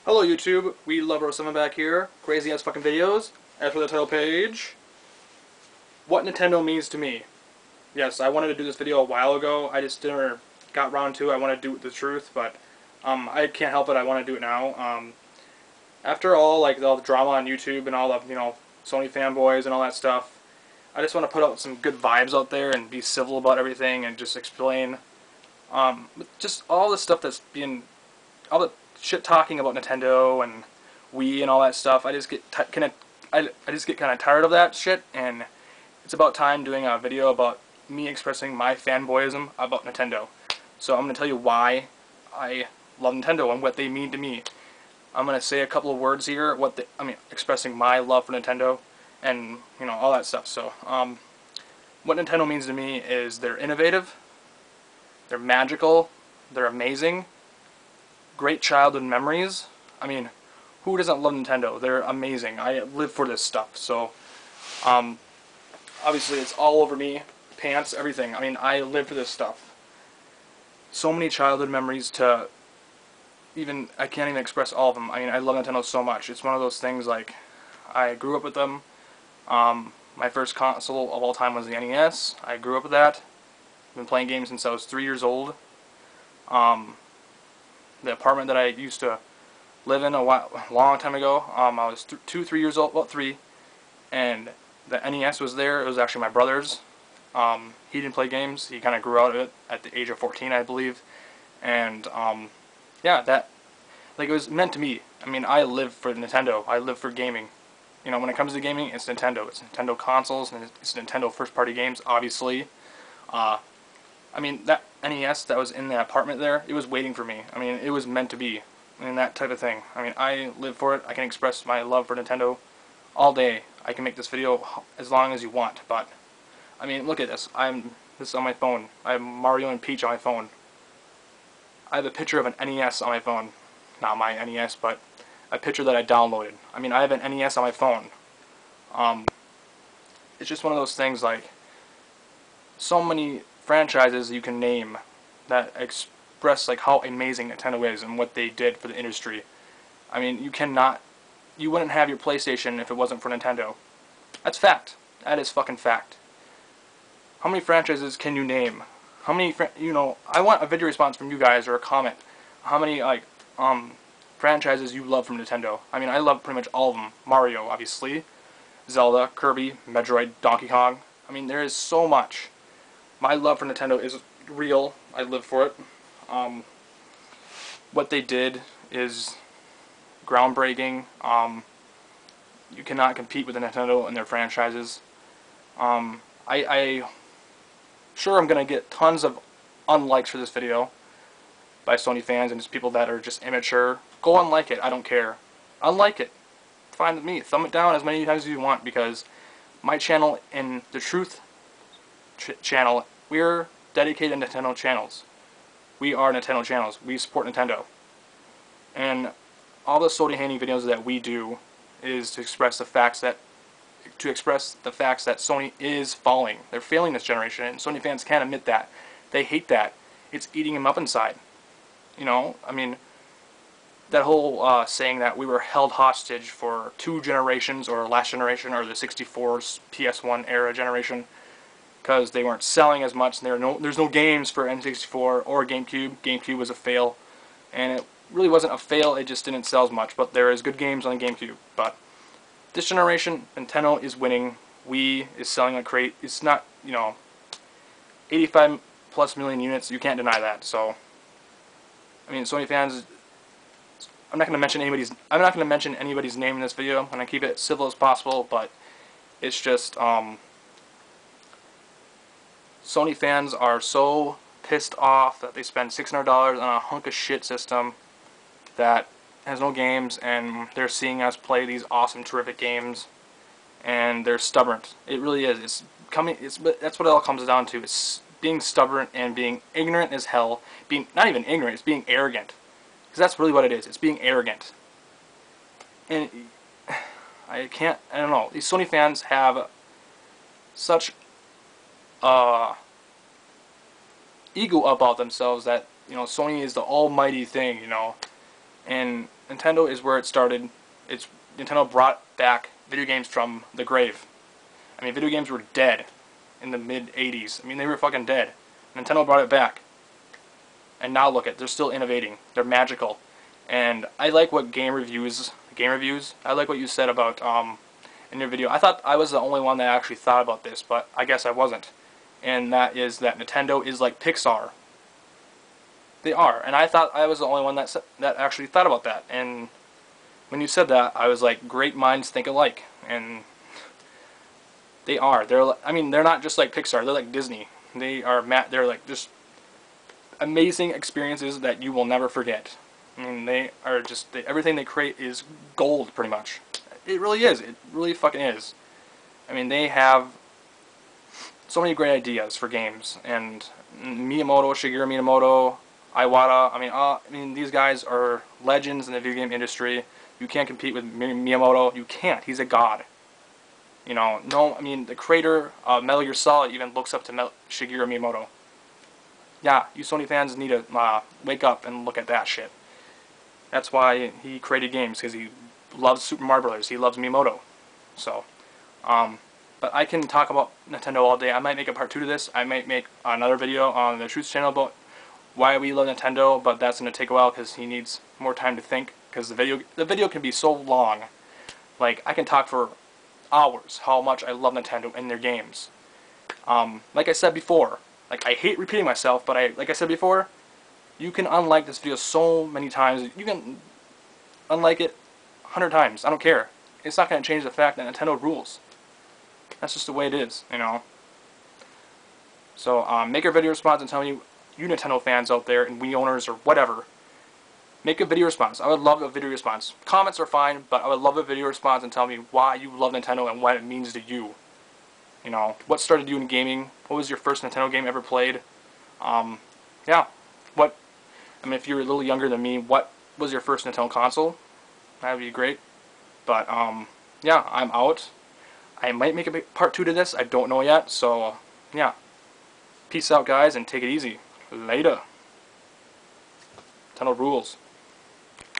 Hello YouTube, we love our someone back here. Crazy ass fucking videos. As for the title page, what Nintendo means to me. Yes, I wanted to do this video a while ago. I just never got around to it. I want to do it the truth, but I can't help it. I want to do it now. After all, like all the drama on YouTube and all the Sony fanboys and all that stuff, I just want to put out some good vibes out there and be civil about everything and just explain just all the stuff that's being all the shit talking about Nintendo and Wii and all that stuff. I just get kind of tired of that shit, and it's about time doing a video about me expressing my fanboyism about Nintendo. So I'm going to tell you why I love Nintendo and what they mean to me. I'm going to say a couple of words here, expressing my love for Nintendo and all that stuff. So what Nintendo means to me is they're innovative, they're magical, they're amazing. Great childhood memories. I mean, who doesn't love Nintendo? They're amazing. I live for this stuff. So, obviously it's all over me. Pants, everything. I mean, I live for this stuff. So many childhood memories I can't even express all of them. I mean, I love Nintendo so much. It's one of those things, like, I grew up with them. My first console of all time was the NES. I grew up with that. I've been playing games since I was 3 years old. The apartment that I used to live in a long time ago, I was 3 years old, well, 3, and the NES was there. It was actually my brother's. He didn't play games. He kind of grew out of it at the age of 14, I believe. And yeah, it was meant to me. I mean, I live for Nintendo. I live for gaming. When it comes to gaming, it's Nintendo. It's Nintendo consoles, and it's Nintendo first-party games, obviously. I mean, that NES that was in the apartment there, it was waiting for me. I mean, it was meant to be. I mean, that type of thing. I mean, I live for it. I can express my love for Nintendo all day. I can make this video as long as you want, but, I mean, look at this. This is on my phone. I have Mario and Peach on my phone. I have a picture of an NES on my phone. Not my NES, but a picture that I downloaded. I mean, I have an NES on my phone. It's just one of those things, like, so many franchises you can name that express like how amazing Nintendo is and what they did for the industry. I mean, you wouldn't have your PlayStation if it wasn't for Nintendo. That's fact. That is fucking fact. How many franchises can you name? How many I want a video response from you guys or a comment. How many franchises you love from Nintendo? I mean, I love pretty much all of them. Mario, obviously, Zelda, Kirby, Metroid, Donkey Kong. I mean, there is so much. My love for Nintendo is real. I live for it. What they did is groundbreaking. You cannot compete with Nintendo and their franchises. Sure, I'm gonna get tons of unlikes for this video by Sony fans and just people that are just immature. Go unlike it. I don't care. Unlike it. Fine with me. Thumb it down as many times as you want, because my channel and the Truth channel, we're dedicated Nintendo channels. We are Nintendo channels. We support Nintendo. And all the Sony hating videos that we do is to express the facts that Sony is falling. They're failing this generation, and Sony fans can't admit that. They hate that. It's eating them up inside. I mean, that whole saying that we were held hostage for 2 generations, or last generation, or the 64's PS1 era generation, because they weren't selling as much, and there's no games for N64 or GameCube. GameCube was a fail, and it really wasn't a fail, it just didn't sell as much, but there is good games on the GameCube. But this generation, Nintendo is winning. Wii is selling like crazy. It's not, 85 plus million units, you can't deny that. So, I mean, Sony fans, I'm not going to mention anybody's name in this video. I'm going to keep it civil as possible, but it's just, Sony fans are so pissed off that they spend $600 on a hunk of shit system that has no games, and they're seeing us play these awesome, terrific games, and they're stubborn. It really is. That's what it all comes down to. It's being stubborn and being ignorant as hell. Not even ignorant, it's being arrogant. Because that's really what it is. It's being arrogant. And I don't know. These Sony fans have such ego about themselves that Sony is the almighty thing, and Nintendo is where it started. Nintendo brought back video games from the grave. I mean, video games were dead in the mid-'80s. I mean, they were fucking dead. Nintendo brought it back. And now look at, they're still innovating. They're magical. And I like what game reviews, I like what you said about, in your video. I thought I was the only one that actually thought about this, but I guess I wasn't. And that is that Nintendo is like Pixar. They are. And I thought I was the only one that actually thought about that. And when you said that, I was like, great minds think alike. And they are. I mean, they're not just like Pixar. They're like Disney. They're like just amazing experiences that you will never forget. I mean, they are just, everything they create is gold, pretty much. It really is. It really fucking is. I mean, they have so many great ideas for games. And Shigeru Miyamoto, Iwata, I mean, these guys are legends in the video game industry. You can't compete with Miyamoto. You can't. He's a god. You know, I mean, the creator of Metal Gear Solid even looks up to Shigeru Miyamoto. Yeah, you Sony fans need to wake up and look at that shit. That's why he created games, because he loves Super Mario Brothers. He loves Miyamoto. So, but I can talk about Nintendo all day. I might make a part 2 to this. I might make another video on the Truth channel about why we love Nintendo, but that's going to take a while because he needs more time to think, because the video can be so long. Like, I can talk for hours how much I love Nintendo and their games. Like I said before, like, I hate repeating myself, but like I said before, you can unlike this video so many times. You can unlike it 100 times. I don't care. It's not going to change the fact that Nintendo rules. That's just the way it is, you know. So, make a video response and tell me, you Nintendo fans out there and Wii owners or whatever, make a video response. I would love a video response. Comments are fine, but I would love a video response and tell me why you love Nintendo and what it means to you. You know, what started you in gaming? What was your first Nintendo game ever played? Yeah. I mean, if you're a little younger than me, what was your first Nintendo console? That would be great. But, yeah, I'm out. I might make a part 2 to this. I don't know yet. So, yeah. Peace out, guys, and take it easy. Later. Nintendo rules.